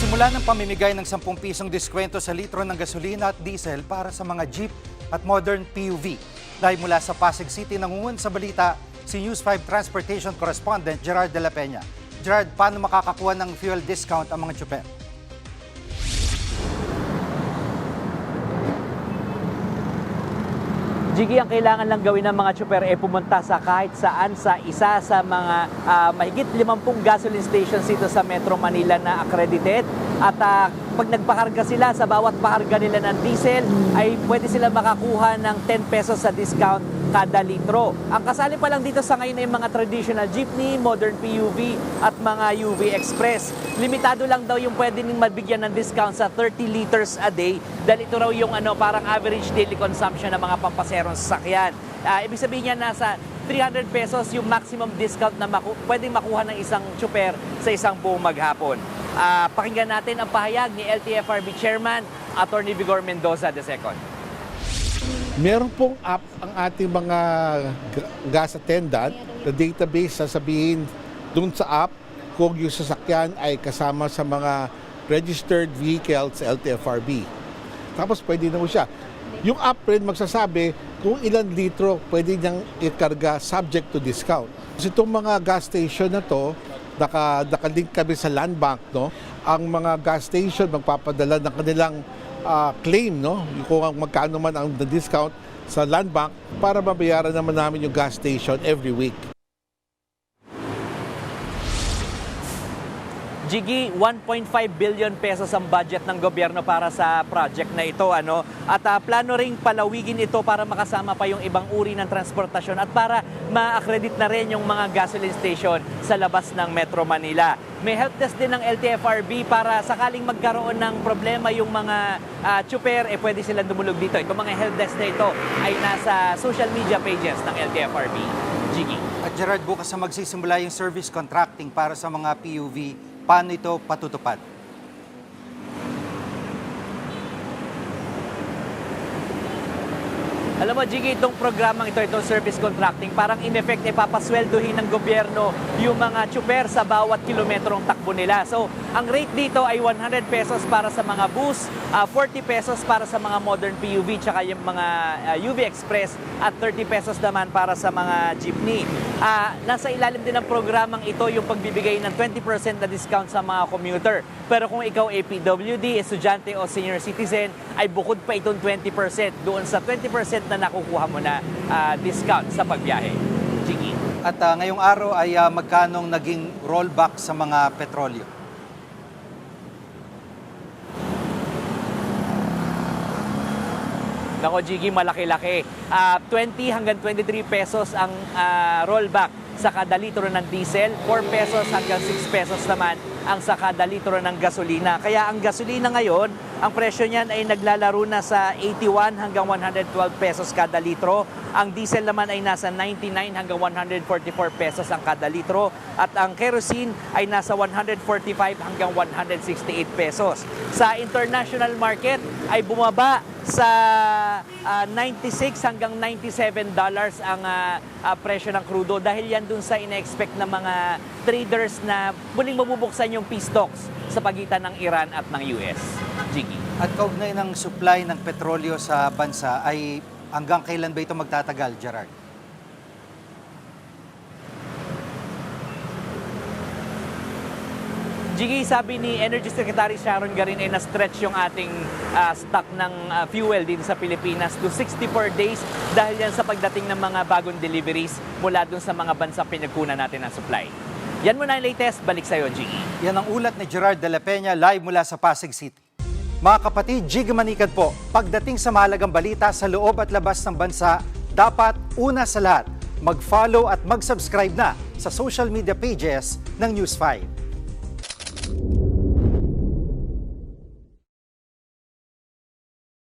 Nagsimula ng pamimigay ng 10 pisong diskwento sa litro ng gasolina at diesel para sa mga jeep at modern PUV. Live mula sa Pasig City, nangungun sa balita si News 5 Transportation Correspondent Gerard de la Peña. Gerard, paano makakakuha ng fuel discount ang mga tsuper? Jiggy, ang kailangan lang gawin ng mga tsuper ay pumunta sa kahit saan sa isa sa mga mahigit 50 gasoline stations dito sa Metro Manila na accredited. At pag nagpakarga sila sa bawat pakarga nila ng diesel, ay pwede sila makakuha ng 10 pesos sa discount kada litro. Ang kasali pa lang dito sa ngayon ay mga traditional jeepney, modern PUV at mga UV Express. Limitado lang daw yung pwede ning mabigyan ng discount sa 30 liters a day dahil ito raw yung parang average daily consumption ng mga pampaserong sasakyan. Ibig sabihin niya nasa 300 pesos yung maximum discount na pwedeng makuha ng isang tsuper sa isang buong maghapon. Pakinggan natin ang pahayag ni LTFRB Chairman, Atty. Vigor Mendoza II. Meron pong app ang ating mga gas attendant na database, sasabihin dun sa app kung yung sasakyan ay kasama sa mga registered vehicles sa LTFRB. Tapos pwede na mo siya. Yung app rin magsasabi kung ilan litro pwede niyang ikarga subject to discount. Kasi itong mga gas station na to, nakalink kami sa land bank, no? Ang mga gas station magpapadala ng kanilang claim, no? Kung magkano man ang discount sa land bank para mabayaran naman namin yung gas station every week. Jiggy, 1.5 billion pesos ang budget ng gobyerno para sa project na ito. At plano ring palawigin ito para makasama pa yung ibang uri ng transportasyon at para ma-accredit na rin yung mga gasoline station sa labas ng Metro Manila. May help desk din ng LTFRB para sakaling magkaroon ng problema yung mga tsuper, pwede silang dumulog dito. Itong mga help desk na ito ay nasa social media pages ng LTFRB. Jiggy. At Gerard, bukas na magsisimula yung service contracting para sa mga PUV. Paano ito patutupad? Alam mo, Jiggy, itong programang ito, itong service contracting, parang in effect, papasweldohin ng gobyerno yung mga tsuper sa bawat kilometrong takbo nila. So, ang rate dito ay 100 pesos para sa mga bus, 40 pesos para sa mga modern PUV, tsaka yung mga UV Express, at 30 pesos naman para sa mga jeepney. Nasa ilalim din ng programang ito yung pagbibigay ng 20% na discount sa mga commuter. Pero kung ikaw PWD, estudyante o senior citizen, ay bukod pa itong 20% doon sa 20% na nakukuha mo na discount sa pagbiyahe. Jiggy. At ngayong araw ay magkanong naging rollback sa mga petrolyo? Nako, Jiggy, malaki-laki. 20 hanggang 23 pesos ang rollback sa kada litro ng diesel, 4 pesos hanggang 6 pesos naman ang sa kada litro ng gasolina. Kaya ang gasolina ngayon, ang presyo niyan ay naglalaro na sa 81 hanggang 112 pesos kada litro. Ang diesel naman ay nasa 99 hanggang 144 pesos ang kada litro. At ang kerosene ay nasa 145 hanggang 168 pesos. Sa international market ay bumaba sa 96 hanggang 97 dollars ang presyo ng krudo dahil yan dun sa ina-expect ng mga traders na muling mabubuksan yung peace talks sa pagitan ng Iran at ng US. Jiggy. At kaugnay ng supply ng petrolyo sa bansa ay hanggang kailan ba ito magtatagal, Gerard? Jiggy, sabi ni Energy Secretary Sharon Garin ay na-stretch yung ating stock ng fuel dito sa Pilipinas to 64 days dahil yan sa pagdating ng mga bagong deliveries mula dun sa mga bansang pinagkunan natin ng supply. Yan muna ang latest. Balik sa'yo, Jiggy. Yan ang ulat ni Gerard de la Peña live mula sa Pasig City. Mga kapatid, Jiggy Manikad po, pagdating sa mahalagang balita sa loob at labas ng bansa, dapat una sa lahat, mag-follow at mag-subscribe na sa social media pages ng News 5.